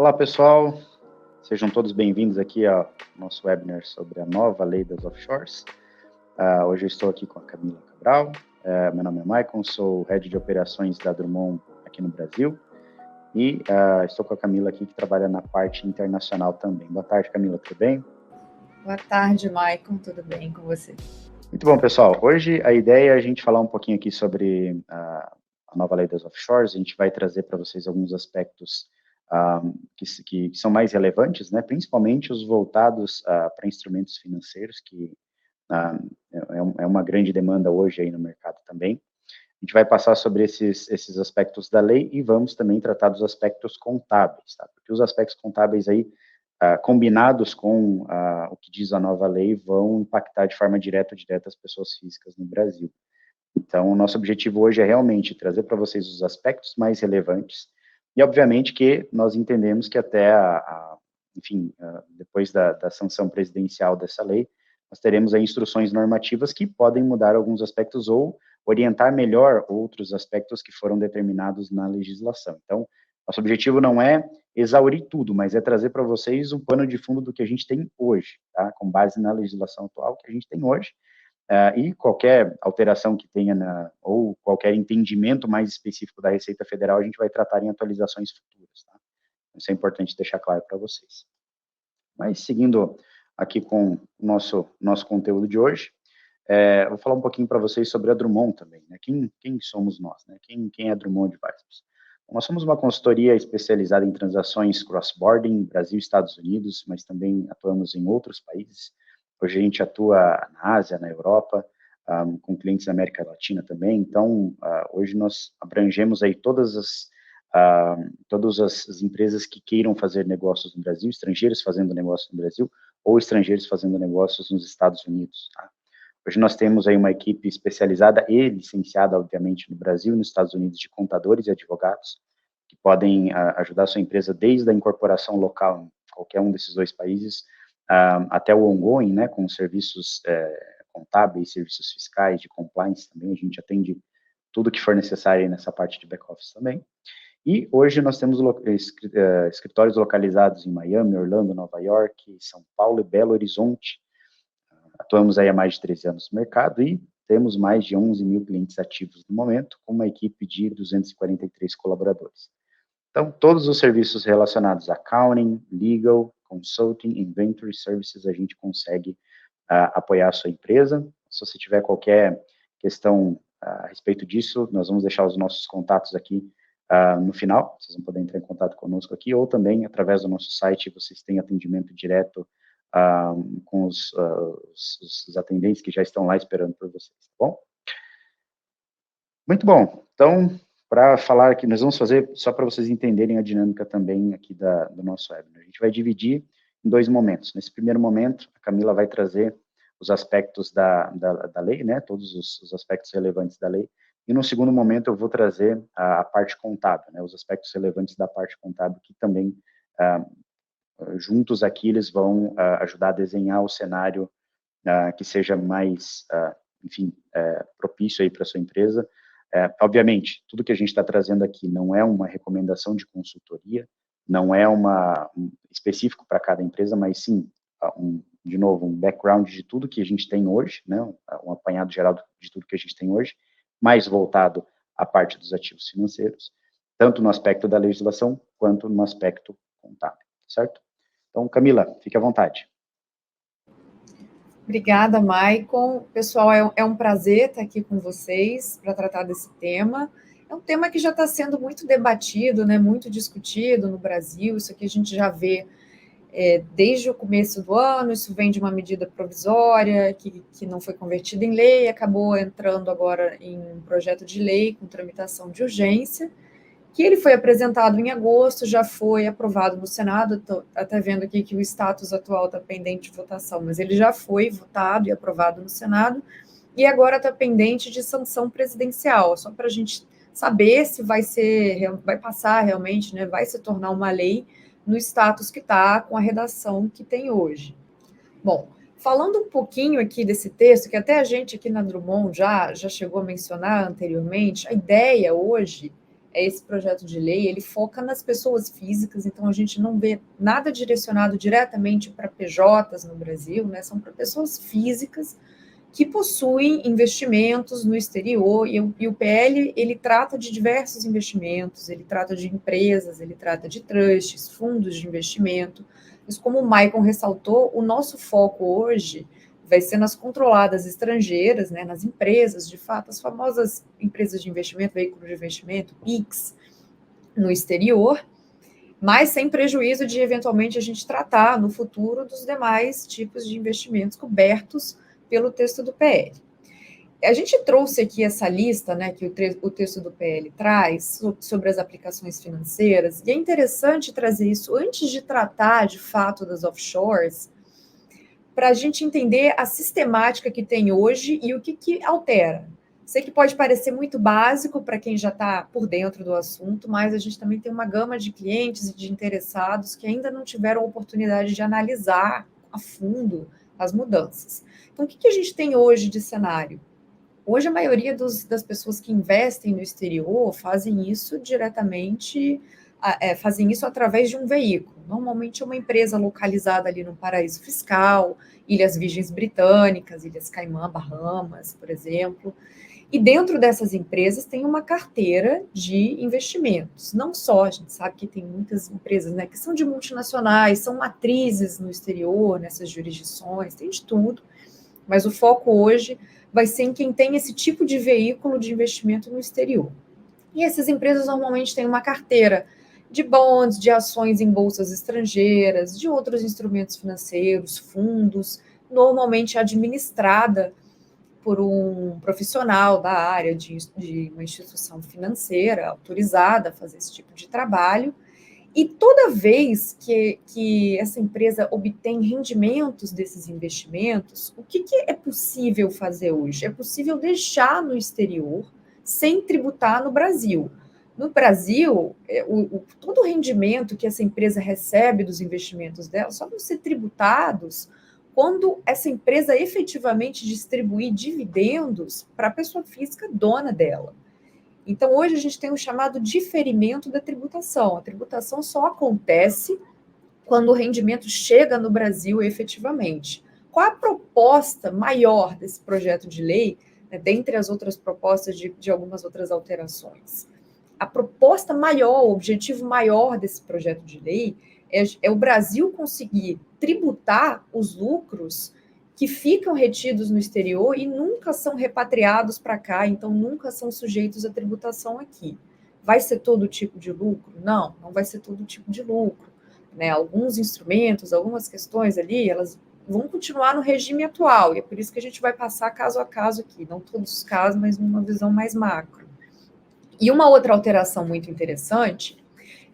Olá, pessoal. Sejam todos bem-vindos aqui ao nosso webinar sobre a nova lei das offshores. Hoje eu estou aqui com a Camila Cabral. Meu nome é Maicon, sou Head de Operações da Drummond aqui no Brasil. E estou com a Camila aqui, que trabalha na parte internacional também. Boa tarde, Camila, tudo bem? Boa tarde, Maicon, tudo bem com você? Muito bom, pessoal. Hoje a ideia é a gente falar um pouquinho aqui sobre a nova lei das offshores. A gente vai trazer para vocês alguns aspectos que são mais relevantes, né? Principalmente os voltados para instrumentos financeiros, que é uma grande demanda hoje aí no mercado também. A gente vai passar sobre esses aspectos da lei e vamos também tratar dos aspectos contábeis, tá? Porque os aspectos contábeis aí, combinados com o que diz a nova lei, vão impactar de forma direta ou indireta as pessoas físicas no Brasil. Então, o nosso objetivo hoje é realmente trazer para vocês os aspectos mais relevantes e, obviamente, que nós entendemos que até, depois da sanção presidencial dessa lei, nós teremos aí instruções normativas que podem mudar alguns aspectos ou orientar melhor outros aspectos que foram determinados na legislação. Então, nosso objetivo não é exaurir tudo, mas é trazer para vocês um pano de fundo do que a gente tem hoje, tá? Com base na legislação atual que a gente tem hoje, e qualquer alteração que tenha, ou qualquer entendimento mais específico da Receita Federal, a gente vai tratar em atualizações futuras, tá? Isso é importante deixar claro para vocês. Mas, seguindo aqui com o nosso conteúdo de hoje, vou falar um pouquinho para vocês sobre a Drummond também, né? Quem somos nós, né? Quem é a Drummond Advisors? Nós somos uma consultoria especializada em transações cross-border, Brasil e Estados Unidos, mas também atuamos em outros países. Hoje a gente atua na Ásia, na Europa, com clientes da América Latina também. Então, hoje nós abrangemos aí todas as empresas que queiram fazer negócios no Brasil, estrangeiros fazendo negócios no Brasil ou estrangeiros fazendo negócios nos Estados Unidos, tá? Hoje nós temos aí uma equipe especializada e licenciada, obviamente, no Brasil e nos Estados Unidos, de contadores e advogados, que podem ajudar a sua empresa desde a incorporação local em qualquer um desses dois países, até o ongoing, né, com serviços contábeis, serviços fiscais, de compliance também. A gente atende tudo que for necessário nessa parte de back-office também. E hoje nós temos escritórios localizados em Miami, Orlando, Nova York, São Paulo e Belo Horizonte. Atuamos aí há mais de 13 anos no mercado e temos mais de 11 mil clientes ativos no momento, com uma equipe de 243 colaboradores. Então, todos os serviços relacionados a accounting, legal, consulting, inventory services, a gente consegue apoiar a sua empresa. Se você tiver qualquer questão a respeito disso, nós vamos deixar os nossos contatos aqui no final. Vocês vão poder entrar em contato conosco aqui, ou também, através do nosso site, vocês têm atendimento direto com os atendentes que já estão lá esperando por vocês, tá bom? Muito bom. Então, para falar aqui, nós vamos fazer, só para vocês entenderem a dinâmica também aqui do nosso webinar. A gente vai dividir em dois momentos. Nesse primeiro momento, a Camila vai trazer os aspectos da lei, né, todos os aspectos relevantes da lei, e no segundo momento eu vou trazer a parte contábil, né, os aspectos relevantes da parte contábil, que também, juntos aqui, eles vão ajudar a desenhar o cenário que seja mais, propício aí para a sua empresa. Obviamente, tudo que a gente está trazendo aqui não é uma recomendação de consultoria, não é específico para cada empresa, mas sim, de novo, um background de tudo que a gente tem hoje, né, um apanhado geral de tudo que a gente tem hoje, mais voltado à parte dos ativos financeiros, tanto no aspecto da legislação, quanto no aspecto contábil, certo? Então, Camila, fique à vontade. Obrigada, Maicon. Pessoal, é um prazer estar aqui com vocês para tratar desse tema. É um tema que já está sendo muito debatido, né, muito discutido no Brasil. Isso aqui a gente já vê desde o começo do ano. Isso vem de uma medida provisória que não foi convertida em lei, acabou entrando agora em um projeto de lei com tramitação de urgência, que ele foi apresentado em agosto, já foi aprovado no Senado. Estou até vendo aqui que o status atual está pendente de votação, mas ele já foi votado e aprovado no Senado, e agora está pendente de sanção presidencial, só para a gente saber se vai passar realmente, né, vai se tornar uma lei no status que está, com a redação que tem hoje. Bom, falando um pouquinho aqui desse texto, que até a gente aqui na Drummond já chegou a mencionar anteriormente, a ideia hoje é esse projeto de lei, ele foca nas pessoas físicas, então a gente não vê nada direcionado diretamente para PJs no Brasil, né? São para pessoas físicas que possuem investimentos no exterior, e o PL, ele trata de diversos investimentos, ele trata de empresas, ele trata de trusts, fundos de investimento, mas como o Maicon ressaltou, o nosso foco hoje vai ser nas controladas estrangeiras, né, nas empresas, de fato, as famosas empresas de investimento, veículos de investimento, PIX, no exterior, mas sem prejuízo de, eventualmente, a gente tratar no futuro dos demais tipos de investimentos cobertos pelo texto do PL. A gente trouxe aqui essa lista, né, que o texto do PL traz sobre as aplicações financeiras, e é interessante trazer isso antes de tratar, de fato, das offshores, para a gente entender a sistemática que tem hoje e o que altera. Sei que pode parecer muito básico para quem já está por dentro do assunto, mas a gente também tem uma gama de clientes e de interessados que ainda não tiveram a oportunidade de analisar a fundo as mudanças. Então, o que a gente tem hoje de cenário? Hoje, a maioria das pessoas que investem no exterior fazem isso diretamente, fazem isso através de um veículo. Normalmente é uma empresa localizada ali no paraíso fiscal, Ilhas Virgens Britânicas, Ilhas Caimã, Bahamas, por exemplo. E dentro dessas empresas tem uma carteira de investimentos. Não só, a gente sabe que tem muitas empresas, né, que são de multinacionais, são matrizes no exterior, nessas jurisdições, tem de tudo. Mas o foco hoje vai ser em quem tem esse tipo de veículo de investimento no exterior. E essas empresas normalmente têm uma carteira de bonds, de ações em bolsas estrangeiras, de outros instrumentos financeiros, fundos, normalmente administrada por um profissional da área de uma instituição financeira autorizada a fazer esse tipo de trabalho. E toda vez que essa empresa obtém rendimentos desses investimentos, o que é possível fazer hoje? É possível deixar no exterior sem tributar no Brasil. No Brasil, todo o rendimento que essa empresa recebe dos investimentos dela só vão ser tributados quando essa empresa efetivamente distribuir dividendos para a pessoa física dona dela. Então, hoje a gente tem o chamado diferimento da tributação. A tributação só acontece quando o rendimento chega no Brasil efetivamente. Qual a proposta maior desse projeto de lei, né, dentre as outras propostas de algumas outras alterações? A proposta maior, o objetivo maior desse projeto de lei é o Brasil conseguir tributar os lucros que ficam retidos no exterior e nunca são repatriados para cá, então nunca são sujeitos à tributação aqui. Vai ser todo tipo de lucro? Não, não vai ser todo tipo de lucro. Né? Alguns instrumentos, algumas questões ali, elas vão continuar no regime atual, e é por isso que a gente vai passar caso a caso aqui, não todos os casos, mas numa visão mais macro. E uma outra alteração muito interessante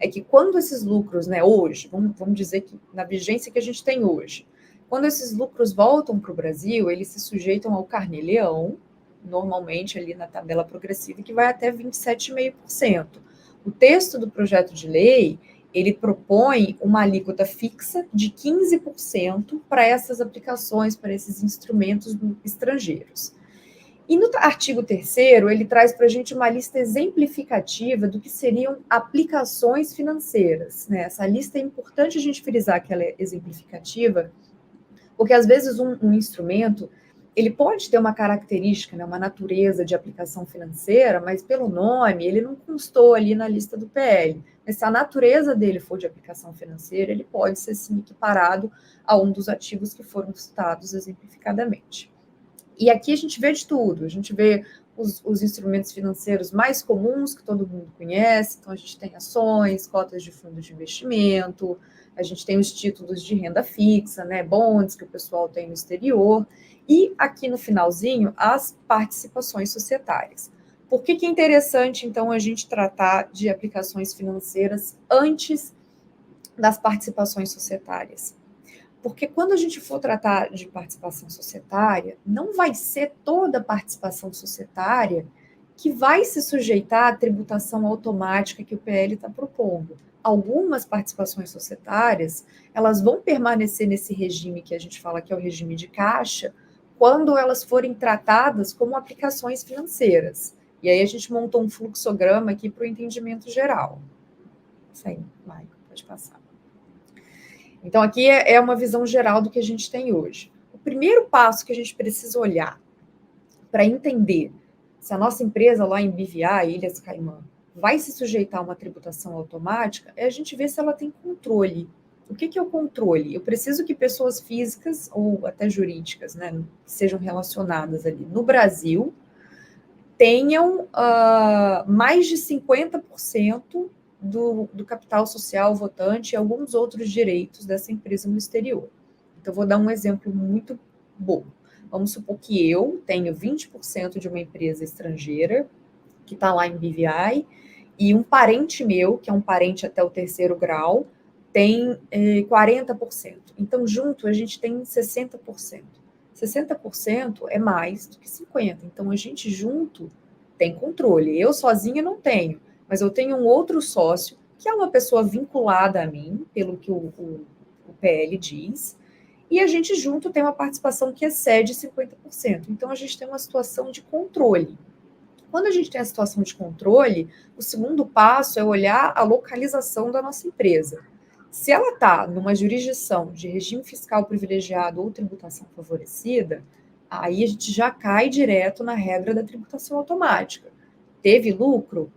é que quando esses lucros, né, hoje, vamos dizer que na vigência que a gente tem hoje, quando esses lucros voltam para o Brasil, eles se sujeitam ao carnê-leão, normalmente ali na tabela progressiva, que vai até 27,5%. O texto do projeto de lei, ele propõe uma alíquota fixa de 15% para essas aplicações, para esses instrumentos estrangeiros. E no artigo 3º, ele traz para a gente uma lista exemplificativa do que seriam aplicações financeiras. Né? Essa lista é importante a gente frisar que ela é exemplificativa, porque às vezes um instrumento, ele pode ter uma característica, né, uma natureza de aplicação financeira, mas pelo nome, ele não constou ali na lista do PL. Mas se a natureza dele for de aplicação financeira, ele pode ser sim equiparado a um dos ativos que foram citados exemplificadamente. E aqui a gente vê de tudo, a gente vê os instrumentos financeiros mais comuns que todo mundo conhece, então a gente tem ações, cotas de fundo de investimento, a gente tem os títulos de renda fixa, né, bonds que o pessoal tem no exterior, e aqui no finalzinho, as participações societárias. Por que é interessante, então, a gente tratar de aplicações financeiras antes das participações societárias? Porque quando a gente for tratar de participação societária, não vai ser toda participação societária que vai se sujeitar à tributação automática que o PL está propondo. Algumas participações societárias, elas vão permanecer nesse regime que a gente fala que é o regime de caixa, quando elas forem tratadas como aplicações financeiras. E aí a gente montou um fluxograma aqui para o entendimento geral. Isso aí, Maicon, pode passar. Então, aqui é uma visão geral do que a gente tem hoje. O primeiro passo que a gente precisa olhar para entender se a nossa empresa lá em BVA, Ilhas Caimã, vai se sujeitar a uma tributação automática, é a gente ver se ela tem controle. O que é o controle? Eu preciso que pessoas físicas ou até jurídicas, né, que sejam relacionadas ali no Brasil, tenham mais de 50% do capital social votante e alguns outros direitos dessa empresa no exterior. Então, vou dar um exemplo muito bom. Vamos supor que eu tenho 20% de uma empresa estrangeira, que está lá em BVI, e um parente meu, que é um parente até o 3º grau, tem 40%. Então, junto, a gente tem 60%. 60% é mais do que 50%. Então, a gente junto tem controle. Eu sozinha não tenho, mas eu tenho um outro sócio, que é uma pessoa vinculada a mim, pelo que o PL diz, e a gente junto tem uma participação que excede 50%. Então, a gente tem uma situação de controle. Quando a gente tem a situação de controle, o segundo passo é olhar a localização da nossa empresa. Se ela está numa jurisdição de regime fiscal privilegiado ou tributação favorecida, aí a gente já cai direto na regra da tributação automática. Teve lucro?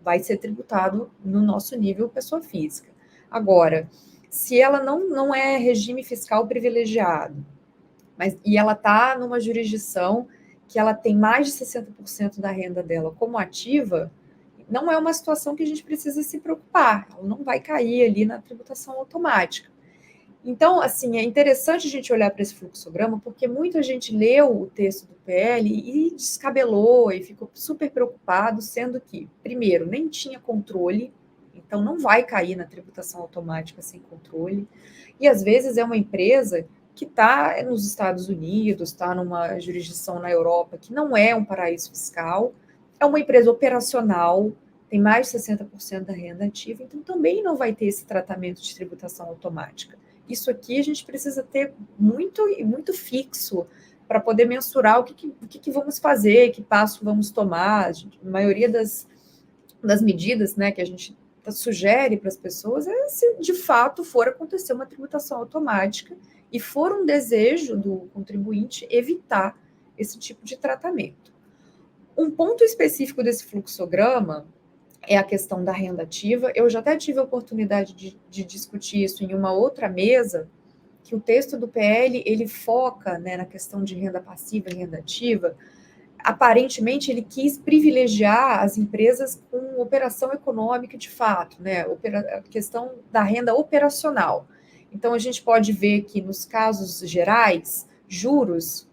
Vai ser tributado no nosso nível pessoa física. Agora, se ela não é regime fiscal privilegiado, e ela está numa jurisdição que ela tem mais de 60% da renda dela como ativa, não é uma situação que a gente precisa se preocupar, ela não vai cair ali na tributação automática. Então, assim, é interessante a gente olhar para esse fluxograma, porque muita gente leu o texto do PL e descabelou e ficou super preocupado, sendo que, primeiro, nem tinha controle, então não vai cair na tributação automática sem controle, e às vezes é uma empresa que está nos Estados Unidos, está numa jurisdição na Europa que não é um paraíso fiscal, é uma empresa operacional, tem mais de 60% da renda ativa, então também não vai ter esse tratamento de tributação automática. Isso aqui a gente precisa ter muito fixo para poder mensurar o que vamos fazer, que passo vamos tomar. A maioria das medidas, né, que a gente sugere para as pessoas é se de fato for acontecer uma tributação automática e for um desejo do contribuinte evitar esse tipo de tratamento. Um ponto específico desse fluxograma é a questão da renda ativa. Eu já até tive a oportunidade de discutir isso em uma outra mesa, que o texto do PL, ele foca, né, na questão de renda passiva e renda ativa. Aparentemente, ele quis privilegiar as empresas com operação econômica de fato, né, a questão da renda operacional. Então, a gente pode ver que, nos casos gerais, juros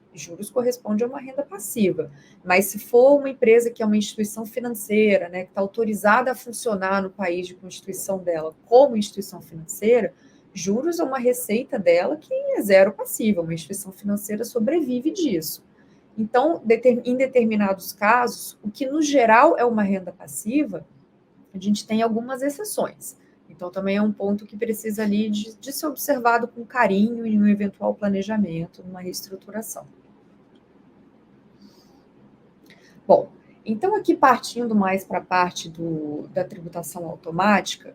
corresponde a uma renda passiva, mas se for uma empresa que é uma instituição financeira, né, que está autorizada a funcionar no país de constituição dela como instituição financeira, juros é uma receita dela que é zero passiva, uma instituição financeira sobrevive disso. Então, em determinados casos, o que no geral é uma renda passiva, a gente tem algumas exceções. Então, também é um ponto que precisa ali de ser observado com carinho em um eventual planejamento, numa reestruturação. Bom, então aqui partindo mais para a parte da tributação automática,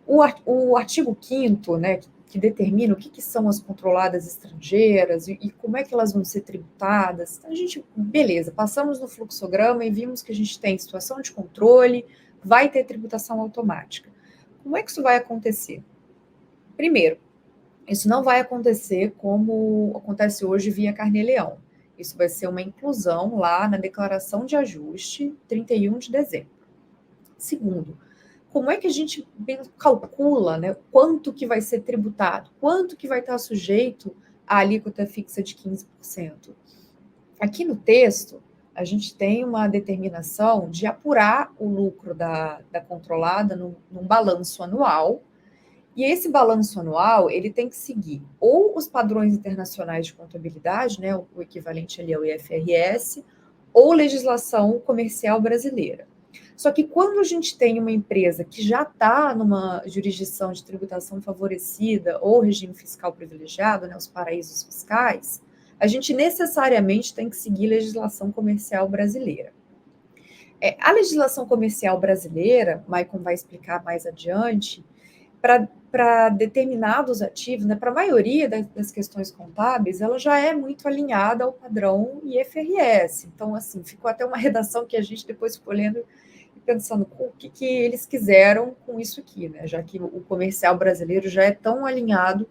o artigo 5º, né, que determina o que são as controladas estrangeiras e como é que elas vão ser tributadas. Então, beleza, passamos no fluxograma e vimos que a gente tem situação de controle, vai ter tributação automática. Como é que isso vai acontecer? Primeiro, isso não vai acontecer como acontece hoje via carnê-leão. Isso vai ser uma inclusão lá na declaração de ajuste, 31 de dezembro. Segundo, como é que a gente calcula, né, quanto que vai ser tributado, quanto que vai estar sujeito à alíquota fixa de 15%? Aqui no texto, a gente tem uma determinação de apurar o lucro da controlada num balanço anual, e esse balanço anual, ele tem que seguir ou os padrões internacionais de contabilidade, né, o equivalente ali ao IFRS, ou legislação comercial brasileira. Só que quando a gente tem uma empresa que já está numa jurisdição de tributação favorecida ou regime fiscal privilegiado, né, os paraísos fiscais, a gente necessariamente tem que seguir legislação comercial brasileira. A legislação comercial brasileira, Maicon vai explicar mais adiante, para determinados ativos, né, para a maioria das questões contábeis, ela já é muito alinhada ao padrão IFRS. Então, assim, ficou até uma redação que a gente depois ficou lendo e pensando o que eles quiseram com isso aqui, né, já que o comercial brasileiro já é tão alinhado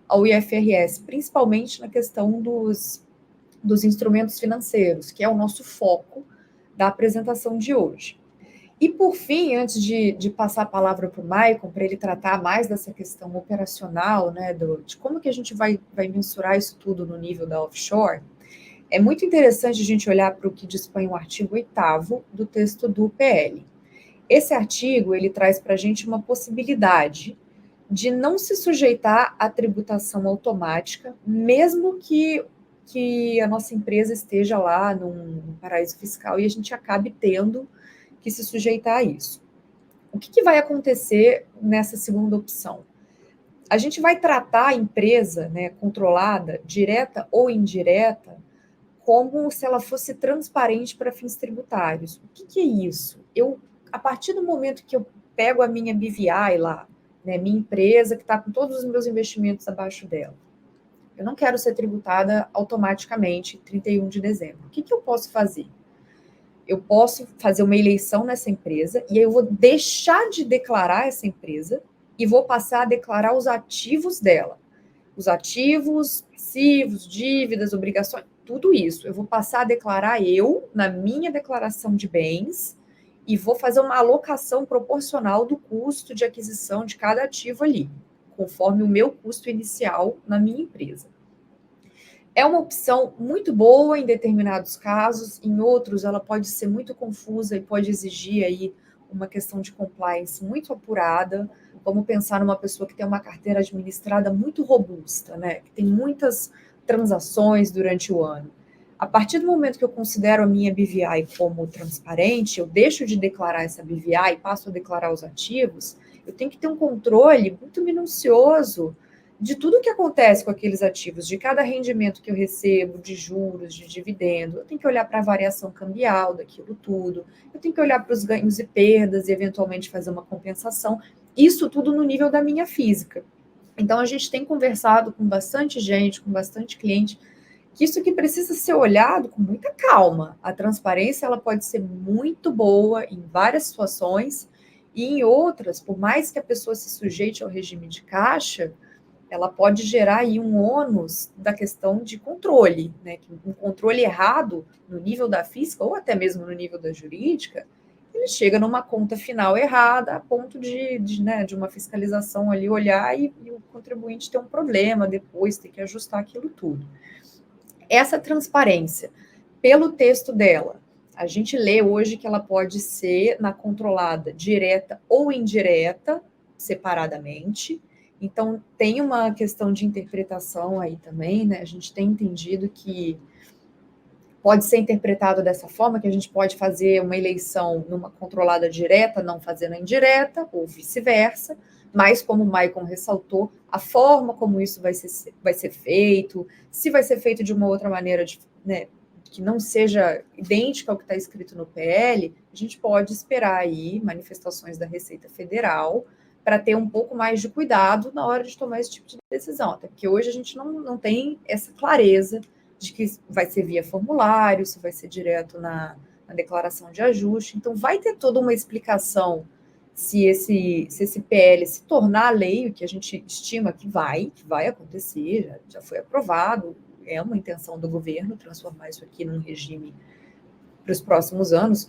ao IFRS, principalmente na questão dos instrumentos financeiros, que é o nosso foco da apresentação de hoje. E, por fim, antes de passar a palavra para o Maicon, para ele tratar mais dessa questão operacional, né, de como que a gente vai mensurar isso tudo no nível da offshore, é muito interessante a gente olhar para o que dispõe o artigo 8º do texto do PL. Esse artigo, ele traz para a gente uma possibilidade de não se sujeitar à tributação automática, mesmo que a nossa empresa esteja lá num paraíso fiscal e a gente acabe tendo que se sujeitar a isso. O que vai acontecer nessa segunda opção? A gente vai tratar a empresa, né, controlada, direta ou indireta, como se ela fosse transparente para fins tributários. O que é isso? A partir do momento que eu pego a minha BVI lá, né, minha empresa que está com todos os meus investimentos abaixo dela, eu não quero ser tributada automaticamente 31 de dezembro. O que eu posso fazer? Eu posso fazer uma eleição nessa empresa e aí eu vou deixar de declarar essa empresa e vou passar a declarar os ativos dela. Os ativos, passivos, dívidas, obrigações, tudo isso. Eu vou passar a declarar na minha declaração de bens, e vou fazer uma alocação proporcional do custo de aquisição de cada ativo ali, conforme o meu custo inicial na minha empresa. É uma opção muito boa em determinados casos, em outros ela pode ser muito confusa e pode exigir aí uma questão de compliance muito apurada. Vamos pensar numa pessoa que tem uma carteira administrada muito robusta, né? Que tem muitas transações durante o ano. A partir do momento que eu considero a minha BVI como transparente, eu deixo de declarar essa BVI e passo a declarar os ativos, eu tenho que ter um controle muito minucioso de tudo que acontece com aqueles ativos, de cada rendimento que eu recebo, de juros, de dividendo. Eu tenho que olhar para a variação cambial daquilo tudo, eu tenho que olhar para os ganhos e perdas e eventualmente fazer uma compensação. Isso tudo no nível da minha física. Então, a gente tem conversado com bastante gente, com bastante cliente, que isso aqui precisa ser olhado com muita calma. A transparência ela pode ser muito boa em várias situações, e em outras, por mais que a pessoa se sujeite ao regime de caixa, ela pode gerar aí um ônus da questão de controle, né? Um controle errado no nível da física ou até mesmo no nível da jurídica, ele chega numa conta final errada a ponto de uma fiscalização ali olhar e o contribuinte ter um problema depois, ter que ajustar aquilo tudo. Essa transparência, pelo texto dela, a gente lê hoje que ela pode ser na controlada direta ou indireta, separadamente. Então, tem uma questão de interpretação aí também, né? A gente tem entendido que pode ser interpretado dessa forma, que a gente pode fazer uma eleição numa controlada direta, não fazendo a indireta, ou vice-versa, mas como o Maicon ressaltou, a forma como isso vai ser feito, se vai ser feito de uma outra maneira, né, que não seja idêntica ao que está escrito no PL, a gente pode esperar aí manifestações da Receita Federal para ter um pouco mais de cuidado na hora de tomar esse tipo de decisão, até porque hoje a gente não tem essa clareza de que vai ser via formulário, se vai ser direto na declaração de ajuste. Então, vai ter toda uma explicação se esse PL se tornar lei, o que a gente estima que vai acontecer, já foi aprovado, é uma intenção do governo transformar isso aqui num regime para os próximos anos,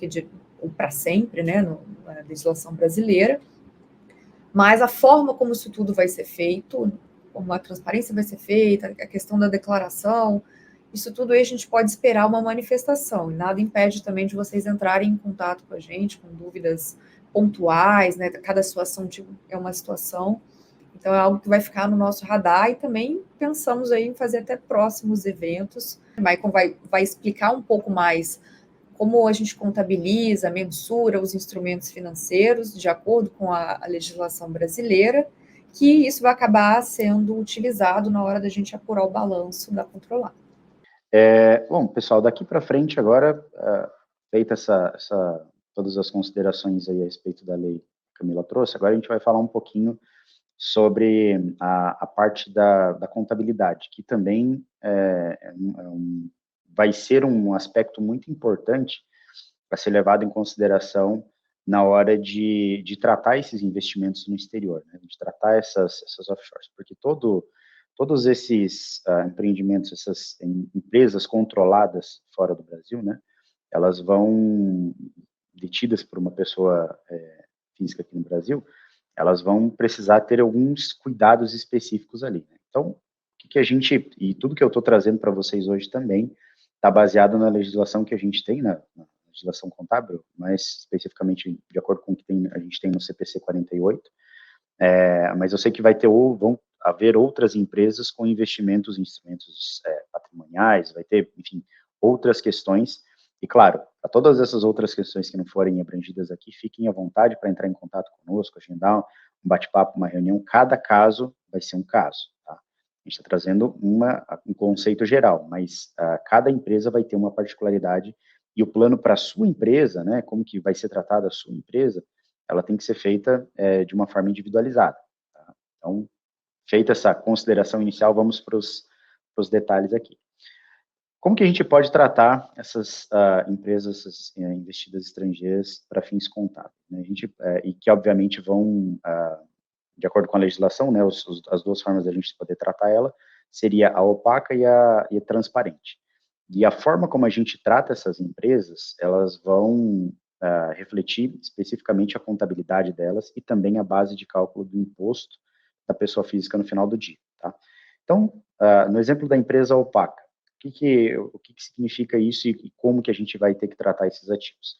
ou para sempre, né, na legislação brasileira. Mas a forma como isso tudo vai ser feito, como a transparência vai ser feita, a questão da declaração, isso tudo aí a gente pode esperar uma manifestação, e nada impede também de vocês entrarem em contato com a gente, com dúvidas pontuais, né? Cada situação é uma situação, então é algo que vai ficar no nosso radar, e também pensamos aí em fazer até próximos eventos. O Maicon vai explicar um pouco mais como a gente contabiliza, mensura os instrumentos financeiros de acordo com a legislação brasileira, que isso vai acabar sendo utilizado na hora da gente apurar o balanço da controlada. Bom, pessoal, daqui para frente agora, feita essa todas as considerações aí a respeito da lei que a Camila trouxe, agora a gente vai falar um pouquinho sobre a parte da contabilidade, que também vai ser um aspecto muito importante para ser levado em consideração na hora de tratar esses investimentos no exterior, né? De tratar essas offshores, porque todos esses empreendimentos, essas empresas controladas fora do Brasil, né, elas vão, detidas por uma pessoa física aqui no Brasil, elas vão precisar ter alguns cuidados específicos ali, né? Então, o que a gente, e tudo que eu estou trazendo para vocês hoje também, está baseado na legislação que a gente tem, na legislação contábil, mais especificamente de acordo com o que a gente tem no CPC 48, mas eu sei que vão haver outras empresas com investimentos em instrumentos patrimoniais, vai ter, enfim, outras questões, e claro, para todas essas outras questões que não forem abrangidas aqui, fiquem à vontade para entrar em contato conosco, agendar um bate-papo, uma reunião, cada caso vai ser um caso, tá? A gente está trazendo um conceito geral, mas cada empresa vai ter uma particularidade, e o plano para a sua empresa, né, como que vai ser tratada a sua empresa, ela tem que ser feita de uma forma individualizada, tá? Então, feita essa consideração inicial, vamos para os detalhes aqui. Como que a gente pode tratar essas empresas, essas investidas estrangeiras para fins contábeis, né? E que, obviamente, vão, de acordo com a legislação, né, as duas formas da gente poder tratar ela, seria a opaca e a transparente. E a forma como a gente trata essas empresas, elas vão refletir especificamente a contabilidade delas e também a base de cálculo do imposto da pessoa física no final do dia, tá? Então, no exemplo da empresa opaca, o que significa isso e como que a gente vai ter que tratar esses ativos?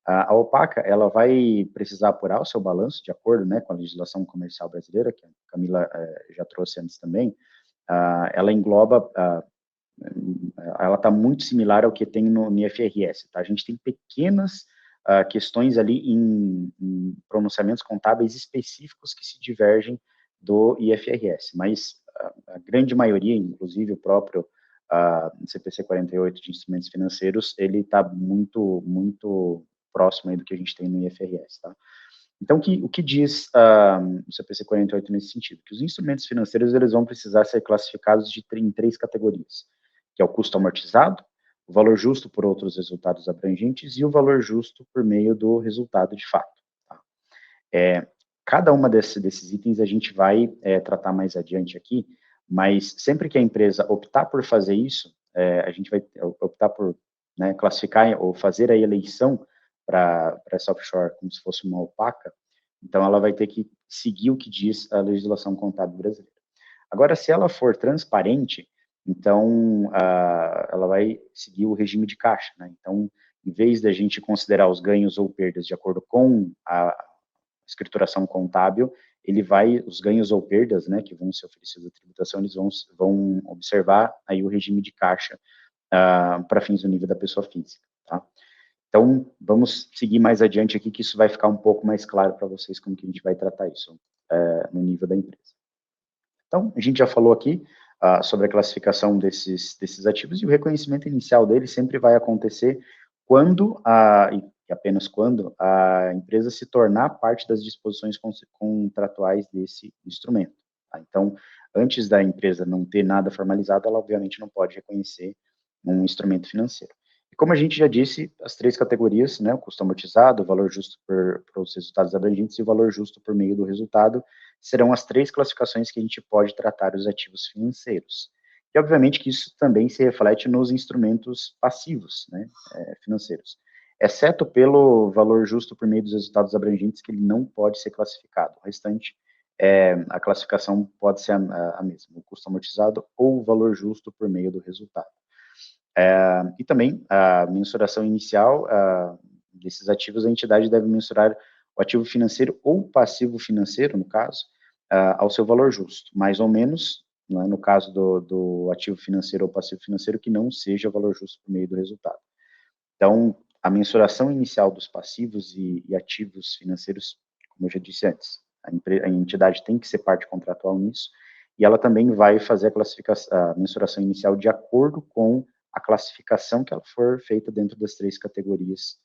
A opaca, ela vai precisar apurar o seu balanço de acordo, né, com a legislação comercial brasileira, que a Camila já trouxe antes também. Ela engloba, ela está muito similar ao que tem no IFRS, tá? A gente tem pequenas questões ali em pronunciamentos contábeis específicos que se divergem do IFRS, mas a grande maioria, inclusive o próprio CPC 48 de instrumentos financeiros, ele está muito próximo aí do que a gente tem no IFRS, tá? Então, o que diz o CPC 48 nesse sentido? Que os instrumentos financeiros, eles vão precisar ser classificados em 3 categorias, que é o custo amortizado, o valor justo por outros resultados abrangentes e o valor justo por meio do resultado de fato, tá? Cada uma desses itens a gente vai tratar mais adiante aqui, mas sempre que a empresa optar por fazer isso, a gente vai optar por, né, classificar ou fazer a eleição para essa offshore como se fosse uma opaca, então ela vai ter que seguir o que diz a legislação contábil brasileira. Agora, se ela for transparente, então ela vai seguir o regime de caixa, né? Então, em vez da gente considerar os ganhos ou perdas de acordo com a escrituração contábil, os ganhos ou perdas, né, que vão ser oferecidos à tributação, eles vão observar aí o regime de caixa para fins do nível da pessoa física, tá? Então, vamos seguir mais adiante aqui, que isso vai ficar um pouco mais claro para vocês como que a gente vai tratar isso no nível da empresa. Então, a gente já falou aqui sobre a classificação desses ativos, e o reconhecimento inicial deles sempre vai acontecer quando, e apenas quando, a empresa se tornar parte das disposições contratuais desse instrumento, tá? Então, antes da empresa não ter nada formalizado, ela obviamente não pode reconhecer um instrumento financeiro. E como a gente já disse, as 3 categorias, né, o custo amortizado, o valor justo para os resultados abrangentes e o valor justo por meio do resultado, serão as 3 classificações que a gente pode tratar os ativos financeiros. E, obviamente, que isso também se reflete nos instrumentos passivos, né, financeiros, exceto pelo valor justo por meio dos resultados abrangentes, que ele não pode ser classificado. O restante, a classificação pode ser a mesma, o custo amortizado ou o valor justo por meio do resultado. E também a mensuração inicial desses ativos, a entidade deve mensurar o ativo financeiro ou passivo financeiro, no caso, ao seu valor justo, mais ou menos, né, no caso do ativo financeiro ou passivo financeiro, que não seja valor justo por meio do resultado. Então, a mensuração inicial dos passivos e ativos financeiros, como eu já disse antes, a entidade tem que ser parte contratual nisso, e ela também vai fazer a mensuração inicial de acordo com a classificação que ela for feita dentro das 3 categorias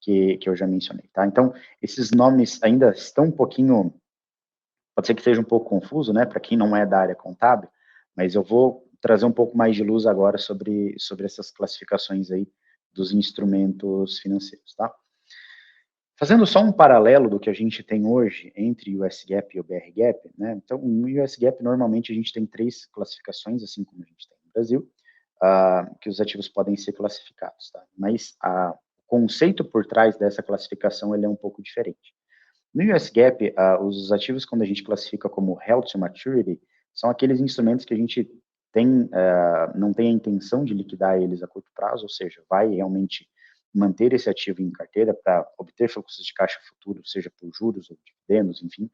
que eu já mencionei, tá? Então, esses nomes ainda estão um pouquinho, pode ser que seja um pouco confuso, né, para quem não é da área contábil, mas eu vou trazer um pouco mais de luz agora sobre essas classificações aí dos instrumentos financeiros, tá? Fazendo só um paralelo do que a gente tem hoje entre o US GAAP e o BR GAAP, né? Então, no US GAAP, normalmente, a gente tem 3 classificações, assim como a gente tem no Brasil, que os ativos podem ser classificados, tá? Mas o conceito por trás dessa classificação, ele é um pouco diferente. No US GAAP, os ativos, quando a gente classifica como Held to Maturity, são aqueles instrumentos que a gente tem, não tem a intenção de liquidar eles a curto prazo, ou seja, vai realmente manter esse ativo em carteira para obter fluxos de caixa futuro, seja por juros ou dividendos, enfim,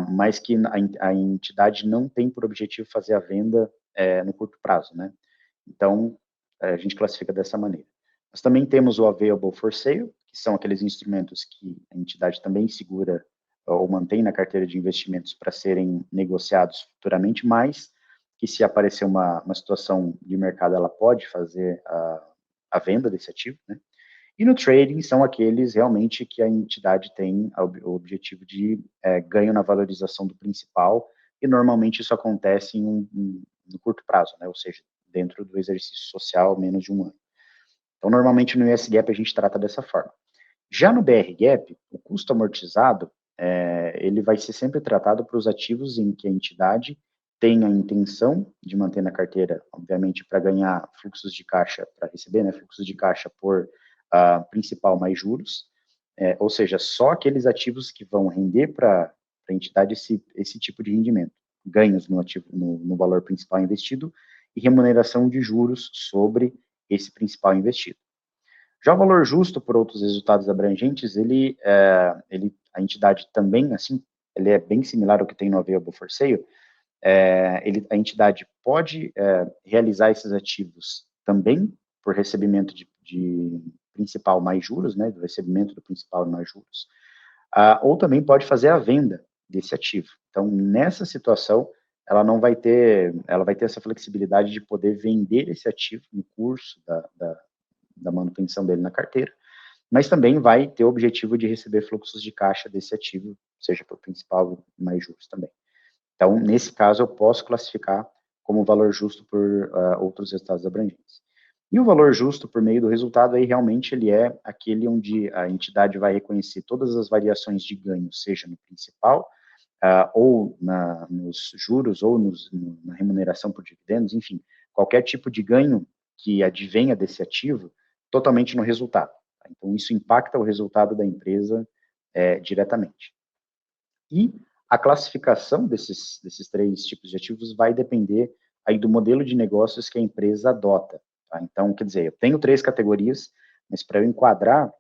mas que a entidade não tem por objetivo fazer a venda no curto prazo, né? Então, a gente classifica dessa maneira. Nós também temos o Available for Sale, que são aqueles instrumentos que a entidade também segura ou mantém na carteira de investimentos para serem negociados futuramente, mas que se aparecer uma situação de mercado, ela pode fazer a venda desse ativo, né? E no trading são aqueles realmente que a entidade tem o objetivo de ganho na valorização do principal, e normalmente isso acontece no curto prazo, né? Ou seja, dentro do exercício social, menos de um ano. Então, normalmente no US GAAP a gente trata dessa forma. Já no BR GAAP, o custo amortizado, ele vai ser sempre tratado para os ativos em que a entidade tem a intenção de manter na carteira, obviamente, para ganhar fluxos de caixa, para receber, né, fluxos de caixa por principal mais juros, ou seja, só aqueles ativos que vão render para a entidade esse tipo de rendimento, ganhos no ativo, no valor principal investido e remuneração de juros sobre esse principal investido. Já o valor justo por outros resultados abrangentes, a entidade também, assim, ele é bem similar ao que tem no Available for Sale, a entidade pode realizar esses ativos também por recebimento de principal mais juros, né, do recebimento do principal mais juros, ou também pode fazer a venda desse ativo. Então, nessa situação, ela vai ter essa flexibilidade de poder vender esse ativo no curso da manutenção dele na carteira, mas também vai ter o objetivo de receber fluxos de caixa desse ativo, seja por principal mais juros também. Então, nesse caso, eu posso classificar como valor justo por outros resultados abrangentes. E o valor justo por meio do resultado, aí realmente ele é aquele onde a entidade vai reconhecer todas as variações de ganho, seja no principal, ou nos juros, ou na remuneração por dividendos, enfim, qualquer tipo de ganho que advenha desse ativo, totalmente no resultado. Tá? Então, isso impacta o resultado da empresa diretamente. E a classificação desses 3 tipos de ativos vai depender aí do modelo de negócios que a empresa adota. Tá? Então, quer dizer, eu tenho 3 categorias, mas para eu enquadrar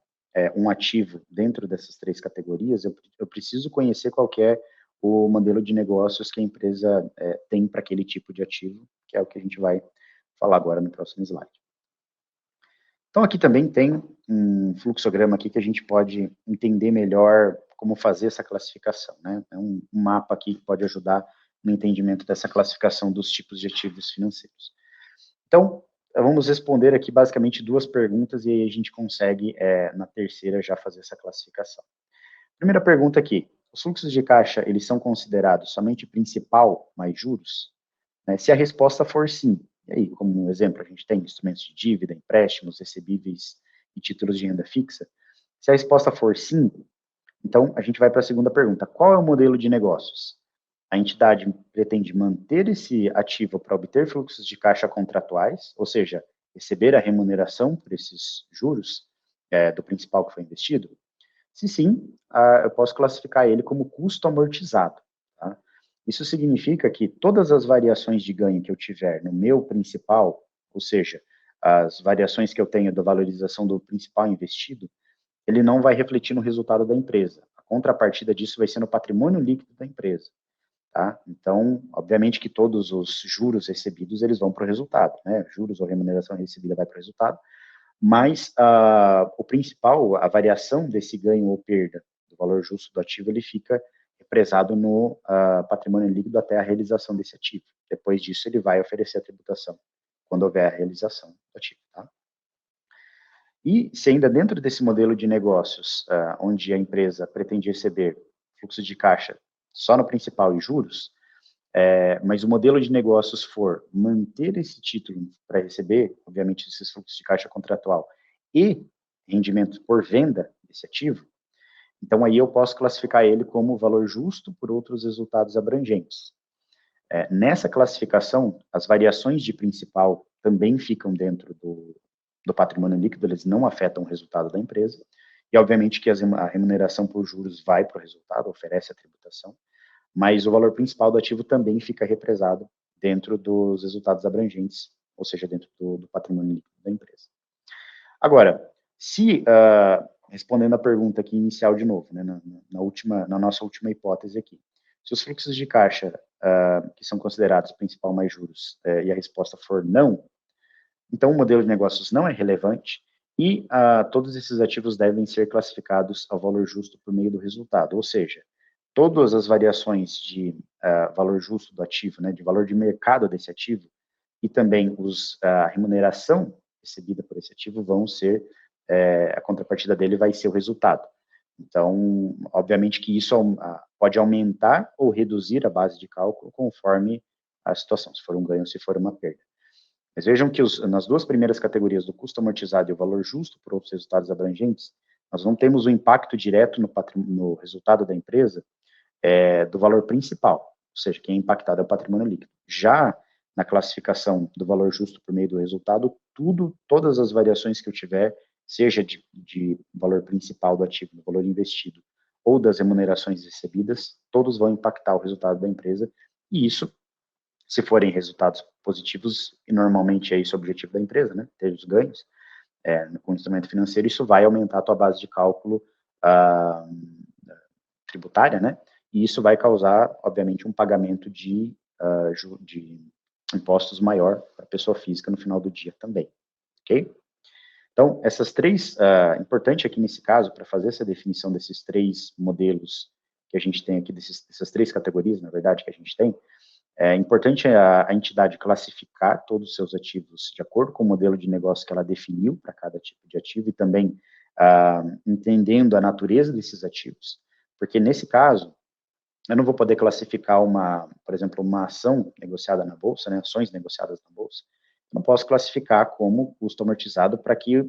um ativo dentro dessas 3 categorias, eu preciso conhecer qual que é o modelo de negócios que a empresa tem para aquele tipo de ativo, que é o que a gente vai falar agora no próximo slide. Então, aqui também tem um fluxograma aqui que a gente pode entender melhor como fazer essa classificação, né? É um mapa aqui que pode ajudar no entendimento dessa classificação dos tipos de ativos financeiros. Então, vamos responder aqui basicamente 2 perguntas e aí a gente consegue, na terceira, já fazer essa classificação. Primeira pergunta aqui, os fluxos de caixa, eles são considerados somente principal mais juros? Né? Se a resposta for sim, e aí, como um exemplo, a gente tem instrumentos de dívida, empréstimos, recebíveis e títulos de renda fixa. Se a resposta for sim, então a gente vai para a segunda pergunta. Qual é o modelo de negócios? A entidade pretende manter esse ativo para obter fluxos de caixa contratuais, ou seja, receber a remuneração por esses juros do principal que foi investido? Se sim, eu posso classificar ele como custo amortizado. Tá? Isso significa que todas as variações de ganho que eu tiver no meu principal, ou seja, as variações que eu tenho da valorização do principal investido, ele não vai refletir no resultado da empresa. A contrapartida disso vai ser no patrimônio líquido da empresa. Tá? Então, obviamente que todos os juros recebidos, eles vão para o resultado, né? Juros ou remuneração recebida vai para o resultado, mas o principal, a variação desse ganho ou perda do valor justo do ativo, ele fica represado no patrimônio líquido até a realização desse ativo. Depois disso, ele vai oferecer a tributação, quando houver a realização do ativo. Tá? E se ainda dentro desse modelo de negócios, onde a empresa pretende receber fluxo de caixa só no principal e juros, mas o modelo de negócios for manter esse título para receber, obviamente, esses fluxos de caixa contratual e rendimento por venda desse ativo, então aí eu posso classificar ele como valor justo por outros resultados abrangentes. Nessa classificação, as variações de principal também ficam dentro do patrimônio líquido, eles não afetam o resultado da empresa, e obviamente que a remuneração por juros vai para o resultado, oferece a tributação, mas o valor principal do ativo também fica represado dentro dos resultados abrangentes, ou seja, dentro do patrimônio líquido da empresa. Agora, se, respondendo a pergunta aqui inicial de novo, né, na nossa última hipótese aqui, se os fluxos de caixa que são considerados principal mais juros e a resposta for não, então o modelo de negócios não é relevante e todos esses ativos devem ser classificados ao valor justo por meio do resultado, ou seja, todas as variações de valor justo do ativo, né, de valor de mercado desse ativo, e também a remuneração recebida por esse ativo vão ser, a contrapartida dele vai ser o resultado. Então, obviamente que isso pode aumentar ou reduzir a base de cálculo conforme a situação, se for um ganho ou se for uma perda. Mas vejam que nas duas primeiras categorias, do custo amortizado e o valor justo por outros resultados abrangentes, nós não temos o impacto direto no resultado da empresa do valor principal, ou seja, quem é impactado é o patrimônio líquido. Já na classificação do valor justo por meio do resultado, todas as variações que eu tiver, seja de valor principal do ativo, do valor investido, ou das remunerações recebidas, todos vão impactar o resultado da empresa, e isso, se forem resultados positivos, e normalmente é isso o objetivo da empresa, né, ter os ganhos, com o instrumento financeiro, isso vai aumentar a tua base de cálculo tributária, né, e isso vai causar, obviamente, um pagamento de impostos maior para a pessoa física no final do dia também, ok? Então, essas três, importante aqui nesse caso, para fazer essa definição desses três modelos que a gente tem aqui, dessas três categorias, na verdade, que a gente tem, é importante a entidade classificar todos os seus ativos de acordo com o modelo de negócio que ela definiu para cada tipo de ativo e também entendendo a natureza desses ativos, porque nesse caso, eu não vou poder classificar por exemplo, uma ação negociada na bolsa, né, ações negociadas na bolsa, eu não posso classificar como custo amortizado para que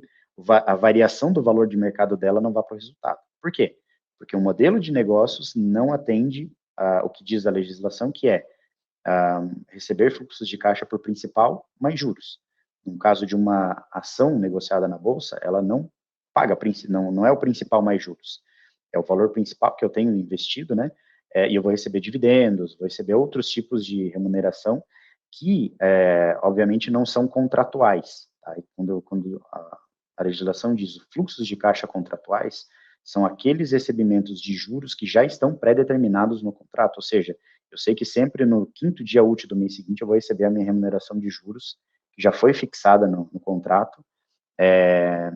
a variação do valor de mercado dela não vá para o resultado. Por quê? Porque o modelo de negócios não atende o que diz a legislação, que é receber fluxos de caixa por principal mais juros. No caso de uma ação negociada na bolsa, ela não paga, não é o principal mais juros, é o valor principal que eu tenho investido, né, e eu vou receber dividendos, vou receber outros tipos de remuneração que, obviamente, não são contratuais. Tá? Quando a legislação diz fluxos de caixa contratuais, são aqueles recebimentos de juros que já estão pré-determinados no contrato, ou seja, eu sei que sempre no 5º dia útil do mês seguinte eu vou receber a minha remuneração de juros, que já foi fixada no contrato,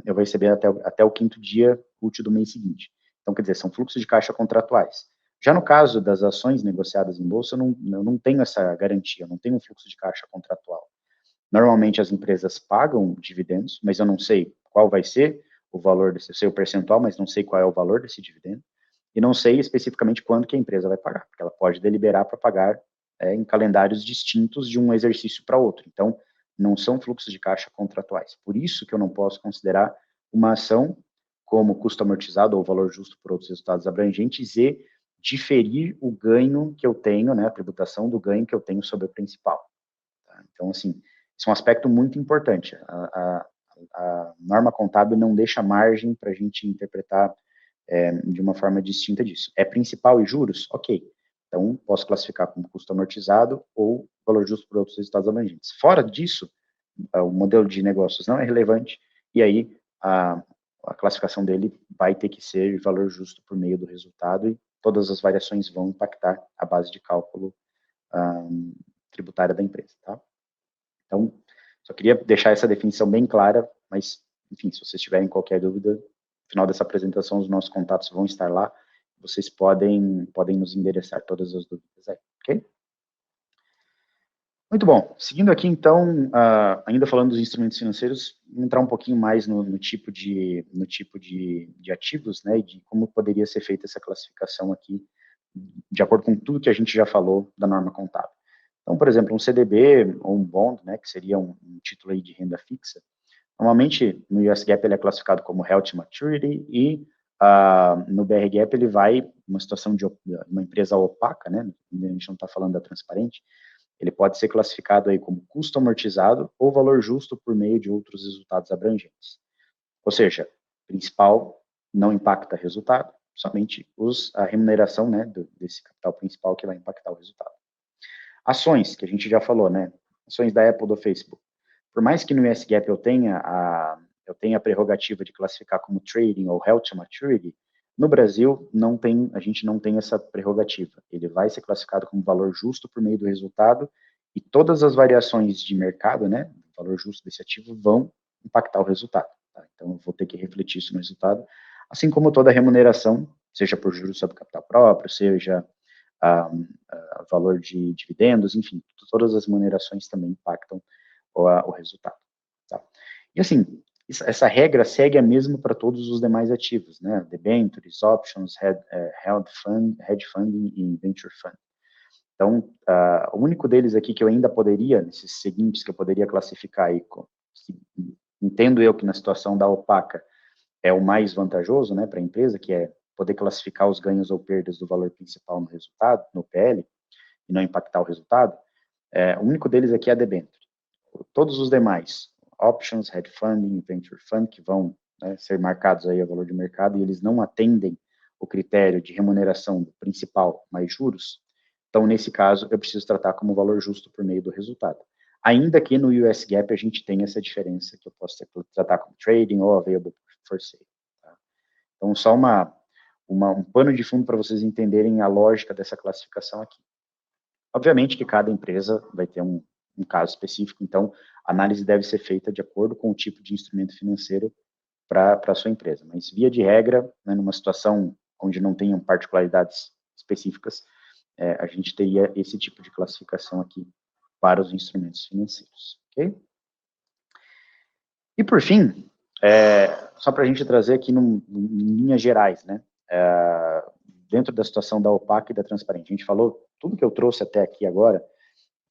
eu vou receber até o 5º dia útil do mês seguinte. Então, quer dizer, são fluxos de caixa contratuais. Já no caso das ações negociadas em bolsa, eu não tenho essa garantia, eu não tenho um fluxo de caixa contratual. Normalmente as empresas pagam dividendos, mas eu não sei qual vai ser o valor eu sei o percentual, mas não sei qual é o valor desse dividendo, e não sei especificamente quando que a empresa vai pagar, porque ela pode deliberar para pagar em calendários distintos de um exercício para outro. Então, não são fluxos de caixa contratuais. Por isso que eu não posso considerar uma ação como custo amortizado ou valor justo por outros resultados abrangentes e diferir o ganho que eu tenho, né, a tributação do ganho que eu tenho sobre o principal. Tá? Então, assim, isso é um aspecto muito importante. A norma contábil não deixa margem para a gente interpretar de uma forma distinta disso. É principal e juros? Ok. Então, posso classificar como custo amortizado ou valor justo por outros resultados abrangentes. Fora disso, o modelo de negócios não é relevante, e aí a classificação dele vai ter que ser valor justo por meio do resultado, e todas as variações vão impactar a base de cálculo tributária da empresa, tá? Então, só queria deixar essa definição bem clara, mas, enfim, se vocês tiverem qualquer dúvida, no final dessa apresentação, os nossos contatos vão estar lá, vocês podem nos endereçar todas as dúvidas aí, ok? Muito bom. Seguindo aqui, então, ainda falando dos instrumentos financeiros, vamos entrar um pouquinho mais no tipo de ativos, né, e de como poderia ser feita essa classificação aqui, de acordo com tudo que a gente já falou da norma contábil. Então, por exemplo, um CDB ou um bond, né, que seria um título aí de renda fixa, normalmente no US GAAP ele é classificado como Held to Maturity e no BR GAAP ele vai, uma situação de uma empresa opaca, né, a gente não está falando da transparente, ele pode ser classificado aí como custo amortizado ou valor justo por meio de outros resultados abrangentes. Ou seja, principal não impacta resultado, somente a remuneração, né, desse capital principal que vai impactar o resultado. Ações, que a gente já falou, né, ações da Apple, do Facebook. Por mais que no US GAAP eu tenha a prerrogativa de classificar como trading ou held to maturity, no Brasil a gente não tem essa prerrogativa. Ele vai ser classificado como valor justo por meio do resultado e todas as variações de mercado, né, o valor justo desse ativo vão impactar o resultado. Tá? Então, eu vou ter que refletir isso no resultado, assim como toda remuneração, seja por juros sobre capital próprio, seja valor de dividendos, enfim, todas as remunerações também impactam o resultado. Tá? E assim, essa regra segue a mesma para todos os demais ativos, né? Debentures, options, hedge funding e venture fund. Então, o único deles aqui que eu ainda poderia, nesses seguintes que eu poderia classificar aí, entendo eu que na situação da opaca é o mais vantajoso, né, para a empresa, que é poder classificar os ganhos ou perdas do valor principal no resultado, no PL, e não impactar o resultado, o único deles aqui é a debenture. Todos os demais, options, hedge funding, venture fund, que vão, né, ser marcados aí a valor de mercado, e eles não atendem o critério de remuneração do principal mais juros, então, nesse caso, eu preciso tratar como valor justo por meio do resultado. Ainda que no US GAAP a gente tenha essa diferença, que eu posso tratar como trading ou available for sale. Tá? Então, só um pano de fundo para vocês entenderem a lógica dessa classificação aqui. Obviamente que cada empresa vai ter um caso específico, então a análise deve ser feita de acordo com o tipo de instrumento financeiro para a sua empresa. Mas, via de regra, né, numa situação onde não tenham particularidades específicas, a gente teria esse tipo de classificação aqui para os instrumentos financeiros. Ok? E, por fim, só para a gente trazer aqui em linhas gerais, né, dentro da situação da opaca e da transparente. A gente falou, tudo que eu trouxe até aqui agora,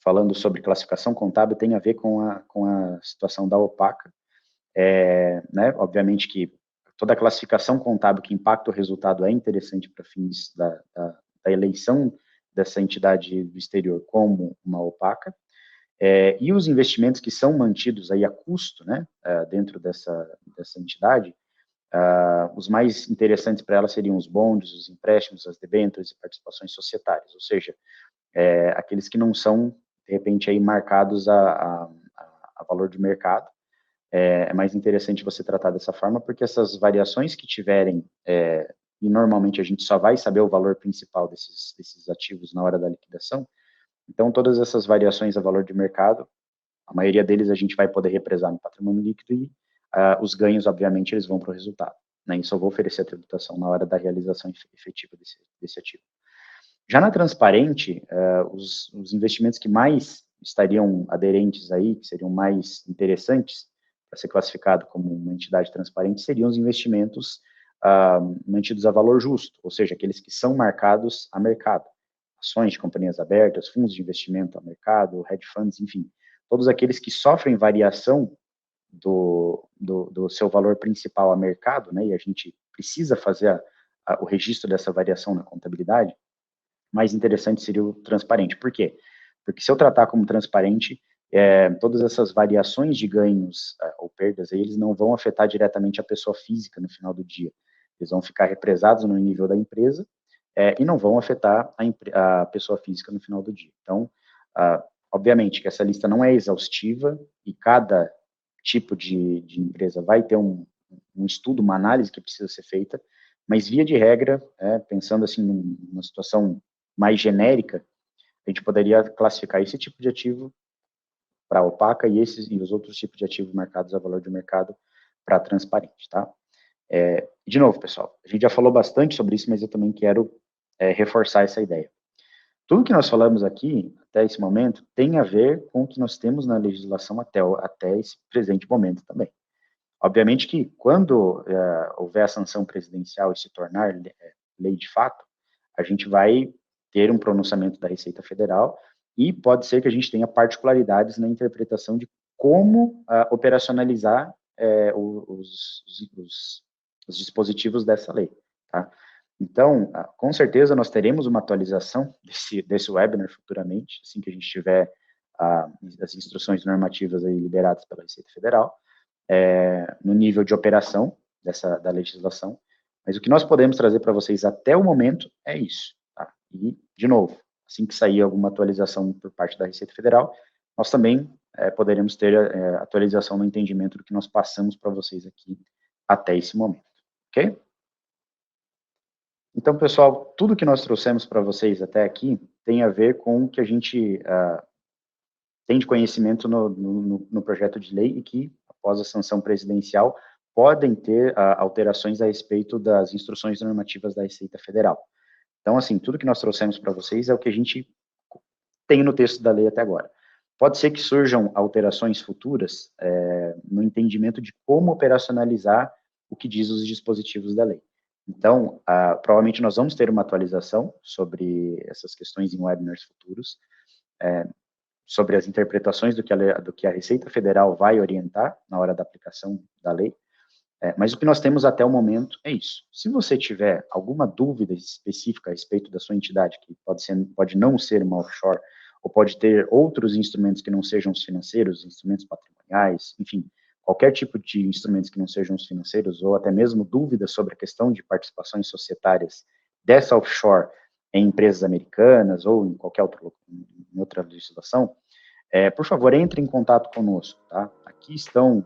falando sobre classificação contábil, tem a ver com a situação da opaca. Né, obviamente que toda a classificação contábil que impacta o resultado é interessante para fins da eleição dessa entidade do exterior como uma opaca. E os investimentos que são mantidos aí a custo, né, dentro dessa entidade, os mais interessantes para ela seriam os bonds, os empréstimos, as debêntures e participações societárias, ou seja, aqueles que não são, de repente, aí marcados a valor de mercado. É mais interessante você tratar dessa forma, porque essas variações que tiverem, e normalmente a gente só vai saber o valor principal desses ativos na hora da liquidação, então todas essas variações a valor de mercado, a maioria deles a gente vai poder represar no patrimônio líquido e os ganhos, obviamente, eles vão para o resultado. Né? E só vou oferecer a tributação na hora da realização efetiva desse ativo. Já na transparente, os investimentos que mais estariam aderentes aí, que seriam mais interessantes para ser classificado como uma entidade transparente, seriam os investimentos mantidos a valor justo, ou seja, aqueles que são marcados a mercado. Ações de companhias abertas, fundos de investimento a mercado, hedge funds, enfim, todos aqueles que sofrem variação do seu valor principal a mercado, né, e a gente precisa fazer o registro dessa variação na contabilidade, mais interessante seria o transparente. Por quê? Porque se eu tratar como transparente, todas essas variações de ganhos ou perdas, aí, eles não vão afetar diretamente a pessoa física no final do dia. Eles vão ficar represados no nível da empresa e não vão afetar a pessoa física no final do dia. Então, obviamente que essa lista não é exaustiva e cada tipo de empresa vai ter um estudo, uma análise que precisa ser feita, mas via de regra, pensando assim numa situação mais genérica, a gente poderia classificar esse tipo de ativo para opaca e os outros tipos de ativos marcados a valor de mercado para transparente, tá? De novo, pessoal, a gente já falou bastante sobre isso, mas eu também quero reforçar essa ideia. tudo que nós falamos aqui, até esse momento, tem a ver com o que nós temos na legislação até esse presente momento também. Obviamente que quando houver a sanção presidencial e se tornar lei de fato, a gente vai ter um pronunciamento da Receita Federal e pode ser que a gente tenha particularidades na interpretação de como operacionalizar os dispositivos dessa lei, tá? Então, com certeza, nós teremos uma atualização desse webinar futuramente, assim que a gente tiver as instruções normativas aí liberadas pela Receita Federal, no nível de operação da legislação, mas o que nós podemos trazer para vocês até o momento é isso, tá? E, de novo, assim que sair alguma atualização por parte da Receita Federal, nós também poderemos ter atualização no entendimento do que nós passamos para vocês aqui até esse momento, ok? Então, pessoal, tudo que nós trouxemos para vocês até aqui tem a ver com o que a gente tem de conhecimento no projeto de lei e que, após a sanção presidencial, podem ter alterações a respeito das instruções normativas da Receita Federal. Então, assim, tudo que nós trouxemos para vocês é o que a gente tem no texto da lei até agora. Pode ser que surjam alterações futuras no entendimento de como operacionalizar o que diz os dispositivos da lei. Então, provavelmente nós vamos ter uma atualização sobre essas questões em webinars futuros, sobre as interpretações do que a Receita Federal vai orientar na hora da aplicação da lei, mas o que nós temos até o momento é isso. Se você tiver alguma dúvida específica a respeito da sua entidade, que pode não ser uma offshore, ou pode ter outros instrumentos que não sejam os financeiros, instrumentos patrimoniais, enfim, qualquer tipo de instrumentos que não sejam os financeiros, ou até mesmo dúvidas sobre a questão de participações societárias dessa offshore em empresas americanas ou em qualquer outra legislação, por favor, entre em contato conosco, tá? Aqui estão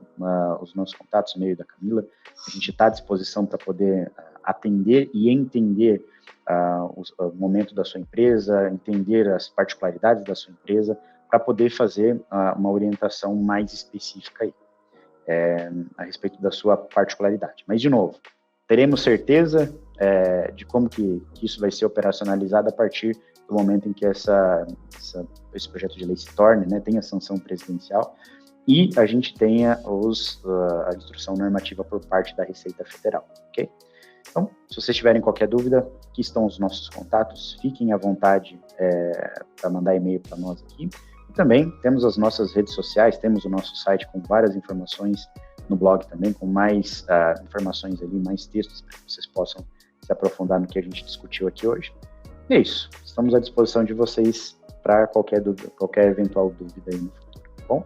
os nossos contatos, e-mail da Camila, a gente está à disposição para poder atender e entender o momento da sua empresa, entender as particularidades da sua empresa, para poder fazer uma orientação mais específica aí. A respeito da sua particularidade. Mas, de novo, teremos certeza de como que isso vai ser operacionalizado a partir do momento em que esse projeto de lei se torne, né, tenha sanção presidencial e a gente tenha a instrução normativa por parte da Receita Federal, ok? Então, se vocês tiverem qualquer dúvida, aqui estão os nossos contatos, fiquem à vontade para mandar e-mail para nós aqui. E também temos as nossas redes sociais, temos o nosso site com várias informações, no blog também, com mais informações ali, mais textos, para que vocês possam se aprofundar no que a gente discutiu aqui hoje. E é isso, estamos à disposição de vocês para qualquer eventual dúvida aí no futuro, tá bom?